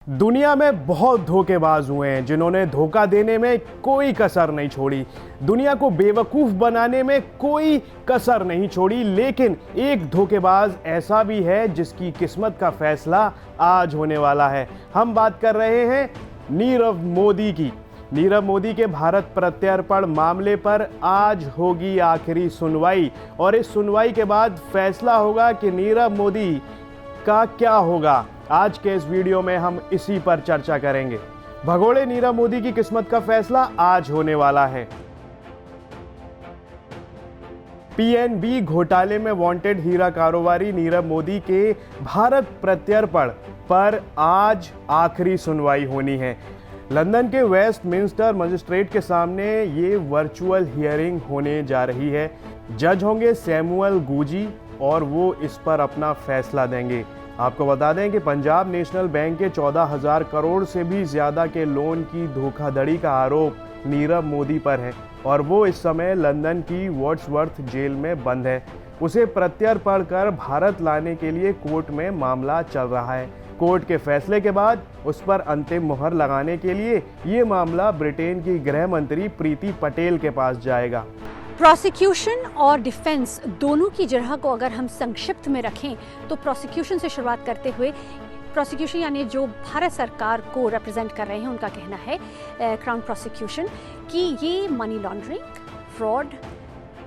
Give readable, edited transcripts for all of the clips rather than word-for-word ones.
दुनिया में बहुत धोखेबाज हुए हैं जिन्होंने धोखा देने में कोई कसर नहीं छोड़ी, दुनिया को बेवकूफ़ बनाने में कोई कसर नहीं छोड़ी। लेकिन एक धोखेबाज ऐसा भी है जिसकी किस्मत का फैसला आज होने वाला है। हम बात कर रहे हैं नीरव मोदी की। नीरव मोदी के भारत प्रत्यर्पण मामले पर आज होगी आखिरी सुनवाई और इस सुनवाई के बाद फैसला होगा कि नीरव मोदी का क्या होगा। आज के इस वीडियो में हम इसी पर चर्चा करेंगे। भगोड़े नीरव मोदी की किस्मत का फैसला आज होने वाला है। पीएनबी घोटाले में वांटेड हीरा कारोबारी नीरव मोदी के भारत प्रत्यर्पण पर आज आखिरी सुनवाई होनी है। लंदन के वेस्टमिंस्टर मजिस्ट्रेट के सामने ये वर्चुअल हियरिंग होने जा रही है। जज होंगे सैमुअल गुजी और वो इस पर अपना फैसला देंगे। आपको बता दें कि पंजाब नेशनल बैंक के 14,000 करोड़ से भी ज़्यादा के लोन की धोखाधड़ी का आरोप नीरव मोदी पर है और वो इस समय लंदन की वाड्सवर्थ जेल में बंद है। उसे प्रत्यर्पण कर भारत लाने के लिए कोर्ट में मामला चल रहा है। कोर्ट के फैसले के बाद उस पर अंतिम मुहर लगाने के लिए ये मामला ब्रिटेन की गृह मंत्री प्रीति पटेल के पास जाएगा। प्रोसिक्यूशन और डिफेंस दोनों की जगह को अगर हम संक्षिप्त में रखें तो प्रोसिक्यूशन से शुरुआत करते हुए, प्रोसिक्यूशन यानी जो भारत सरकार को रिप्रेजेंट कर रहे हैं उनका कहना है, क्राउन प्रोसिक्यूशन, कि ये money laundering, fraud,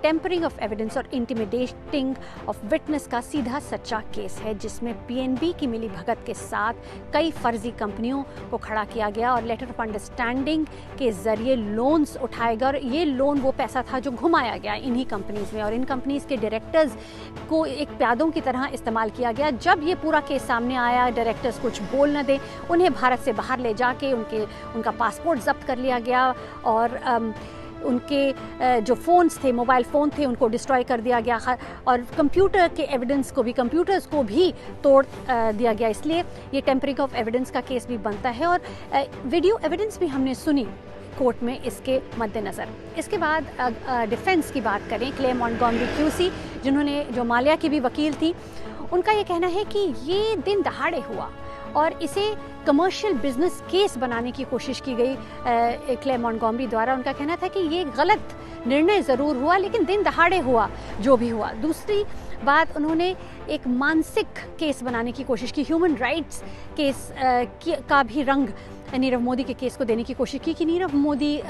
tampering of evidence और इंटिमिडेटिंग ऑफ विटनेस का सीधा सच्चा केस है, जिसमें पीएनबी की मिली भगत के साथ कई फर्जी कंपनियों को खड़ा किया गया और लेटर ऑफ अंडरस्टैंडिंग के जरिए लोन्स उठाए गए और ये लोन वो पैसा था जो घुमाया गया इन्हीं कंपनीज में और इन कंपनीज के डायरेक्टर्स को एक प्यादों की तरह इस्तेमाल किया गया। जब ये पूरा केस सामने आया, डायरेक्टर्स कुछ बोल न दें, उन्हें भारत से बाहर ले जाके उनका पासपोर्ट जब्त कर लिया गया और उनके जो फ़ोन्स थे, मोबाइल फ़ोन थे, उनको डिस्ट्रॉय कर दिया गया और कंप्यूटर के एविडेंस को भी, कंप्यूटर्स को भी तोड़ दिया गया। इसलिए ये टेम्परिंग ऑफ एविडेंस का केस भी बनता है और वीडियो एविडेंस भी हमने सुनी कोर्ट में इसके मद्देनज़र। इसके बाद डिफेंस की बात करें, क्लेयर मॉन्टगोमरी क्यूसी, जिन्होंने जो माल्या की भी वकील थी, उनका ये कहना है कि ये दिन दहाड़े हुआ और इसे कमर्शियल बिजनेस केस बनाने की कोशिश की गई क्लेयर मॉन्टगोमरी द्वारा। उनका कहना था कि ये गलत निर्णय ज़रूर हुआ लेकिन दिन दहाड़े हुआ जो भी हुआ। दूसरी बात, उन्होंने एक मानसिक केस बनाने की कोशिश की, ह्यूमन राइट्स केस का भी रंग नीरव मोदी के केस को देने की कोशिश की कि नीरव मोदी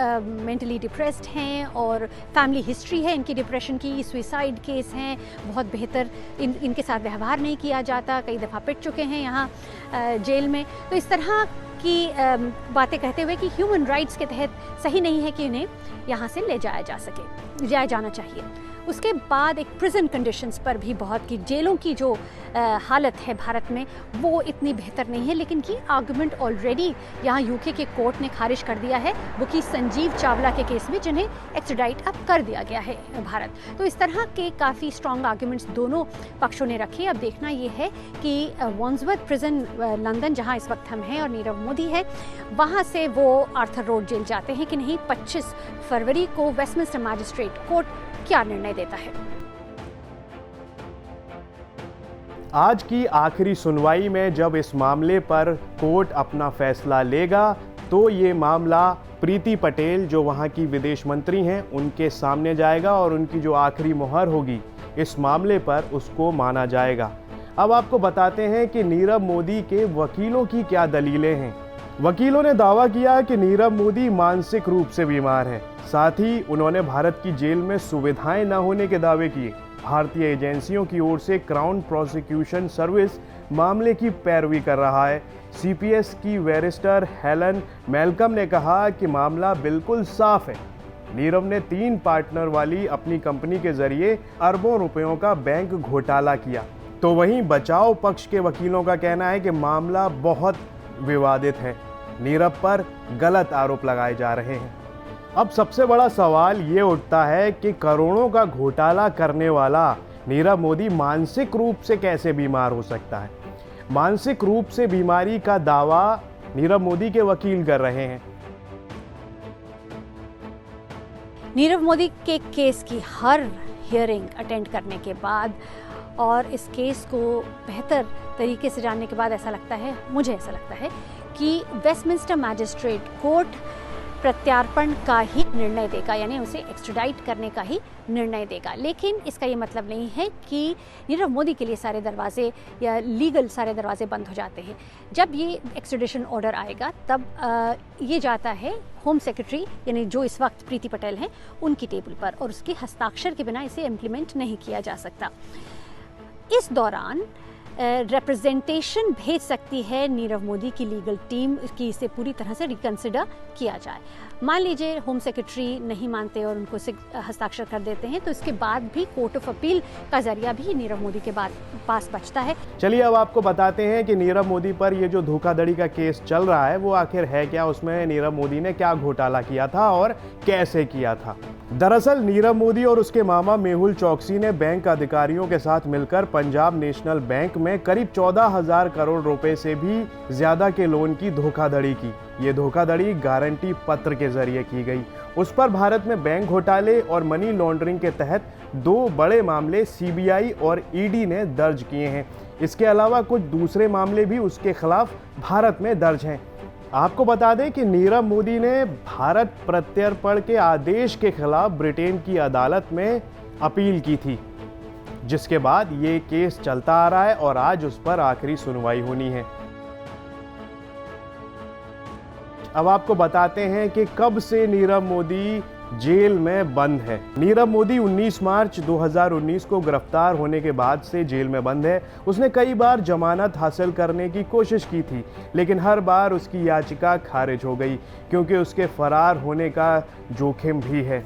मेंटली डिप्रेस्ड हैं और फैमिली हिस्ट्री है इनकी डिप्रेशन की, सुसाइड केस हैं, बहुत बेहतर इनके साथ व्यवहार नहीं किया जाता, कई दफ़ा पिट चुके हैं यहाँ जेल में। तो इस तरह की बातें कहते हुए कि ह्यूमन राइट्स के तहत सही नहीं है कि इन्हें यहाँ से ले जाया जाना चाहिए। उसके बाद एक प्रिजन कंडीशंस पर भी बहुत की, जेलों की जो हालत है भारत में वो इतनी बेहतर नहीं है, लेकिन की आर्गुमेंट ऑलरेडी यहाँ यूके के कोर्ट ने खारिज कर दिया है, वो कि संजीव चावला के केस में, जिन्हें एक्स्ट्राडाइट अब कर दिया गया है भारत। तो इस तरह के काफ़ी स्ट्रॉन्ग आर्गुमेंट्स दोनों पक्षों ने रखे। अब देखना ये है कि वाड्सवर्थ प्रिजन लंदन, जहाँ इस वक्त हम हैं और नीरव मोदी है, वहाँ से वो आर्थर रोड जेल जाते हैं कि नहीं। 25 फरवरी को वेस्टमिंस्टर मैजिस्ट्रेट कोर्ट क्या निर्णय देता है। आज की आखिरी सुनवाई में जब इस मामले पर कोर्ट अपना फैसला लेगा तो ये मामला प्रीति पटेल, जो वहाँ की विदेश मंत्री हैं, उनके सामने जाएगा और उनकी जो आखिरी मुहर होगी इस मामले पर उसको माना जाएगा। अब आपको बताते हैं कि नीरव मोदी के वकीलों की क्या दलीलें हैं। वकीलों ने दावा किया कि नीरव मोदी मानसिक रूप से बीमार है। साथ ही उन्होंने भारत की जेल में सुविधाएं न होने के दावे किए। भारतीय एजेंसियों की ओर से क्राउन प्रोसिक्यूशन सर्विस मामले की पैरवी कर रहा है। सीपीएस की बैरिस्टर हेलन मेलकम ने कहा कि मामला बिल्कुल साफ है। नीरव ने 3 पार्टनर वाली अपनी कंपनी के जरिए अरबों रुपयों का बैंक घोटाला किया। तो वहीं बचाव पक्ष के वकीलों का कहना है कि मामला बहुत विवादित है, नीरव पर गलत आरोप लगाए जा रहे हैं। अब सबसे बड़ा सवाल ये उठता है कि करोड़ों का घोटाला करने वाला नीरव मोदी मानसिक रूप से कैसे बीमार हो सकता है। मानसिक रूप से बीमारी का दावा नीरव मोदी के वकील कर रहे हैं। नीरव मोदी के केस की हर हियरिंग अटेंड करने के बाद और इस केस को बेहतर तरीके से जानने के बाद ऐसा लगता है, मुझे ऐसा लगता है कि वेस्टमिंस्टर मैजिस्ट्रेट कोर्ट प्रत्यार्पण का ही निर्णय देगा, यानी उसे एक्स्ट्राडाइट करने का ही निर्णय देगा। लेकिन इसका ये मतलब नहीं है कि नीरव मोदी के लिए सारे दरवाजे या लीगल सारे दरवाजे बंद हो जाते हैं। जब ये एक्स्ट्राडिशन ऑर्डर आएगा तब ये जाता है होम सेक्रेटरी यानी जो इस वक्त प्रीति पटेल हैं उनकी टेबल पर, और उसके हस्ताक्षर के बिना इसे इम्प्लीमेंट नहीं किया जा सकता। इस दौरान रिप्रेजेंटेशन भेज सकती है नीरव मोदी की लीगल टीम कि इसे पूरी तरह से रिकंसिडर किया जाए। मान लीजिए होम सेक्रेटरी नहीं मानते और उनको हस्ताक्षर कर देते हैं, तो इसके बाद भी कोर्ट ऑफ अपील का जरिया भी नीरव मोदी के पास बचता है। चलिए अब आपको बताते हैं कि नीरव मोदी पर ये जो धोखाधड़ी का केस चल रहा है वो आखिर है क्या, उसमें नीरव मोदी ने क्या घोटाला किया था और कैसे किया था। दरअसल नीरव मोदी और उसके मामा मेहुल चौकसी ने बैंक अधिकारियों के साथ मिलकर पंजाब नेशनल बैंक में करीब 14,000 करोड़ रुपए से भी ज्यादा के लोन की धोखाधड़ी की। ये धोखाधड़ी गारंटी पत्र के जरिए की गई। उस पर भारत में बैंक घोटाले और मनी लॉन्ड्रिंग के तहत 2 बड़े मामले सीबीआई और ईडी ने दर्ज किए हैं। इसके अलावा कुछ दूसरे मामले भी उसके खिलाफ भारत में दर्ज हैं। आपको बता दें कि नीरव मोदी ने भारत प्रत्यर्पण के आदेश के खिलाफ ब्रिटेन की अदालत में अपील की थी, जिसके बाद ये केस चलता आ रहा है और आज उस पर आखिरी सुनवाई होनी है। अब आपको बताते हैं कि कब से नीरव मोदी जेल में बंद है। नीरव मोदी 19 मार्च 2019 को गिरफ्तार होने के बाद से जेल में बंद है। उसने कई बार जमानत हासिल करने की कोशिश की थी, लेकिन हर बार उसकी याचिका खारिज हो गई क्योंकि उसके फरार होने का जोखिम भी है।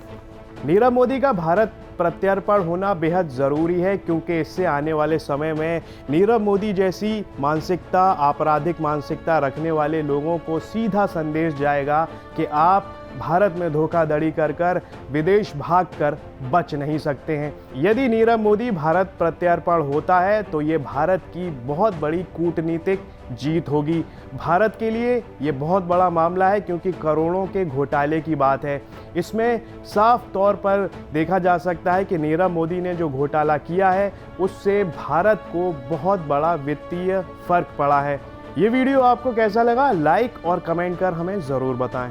नीरव मोदी का भारत प्रत्यर्पण होना बेहद ज़रूरी है क्योंकि इससे आने वाले समय में नीरव मोदी जैसी मानसिकता, आपराधिक मानसिकता रखने वाले लोगों को सीधा संदेश जाएगा कि आप भारत में धोखाधड़ी कर विदेश भागकर बच नहीं सकते हैं। यदि नीरव मोदी भारत प्रत्यर्पण होता है तो ये भारत की बहुत बड़ी कूटनीतिक जीत होगी। भारत के लिए ये बहुत बड़ा मामला है क्योंकि करोड़ों के घोटाले की बात है। इसमें साफ तौर पर देखा जा सकता है कि नीरव मोदी ने जो घोटाला किया है उससे भारत को बहुत बड़ा वित्तीय फर्क पड़ा है। ये वीडियो आपको कैसा लगा, लाइक और कमेंट कर हमें ज़रूर बताएं।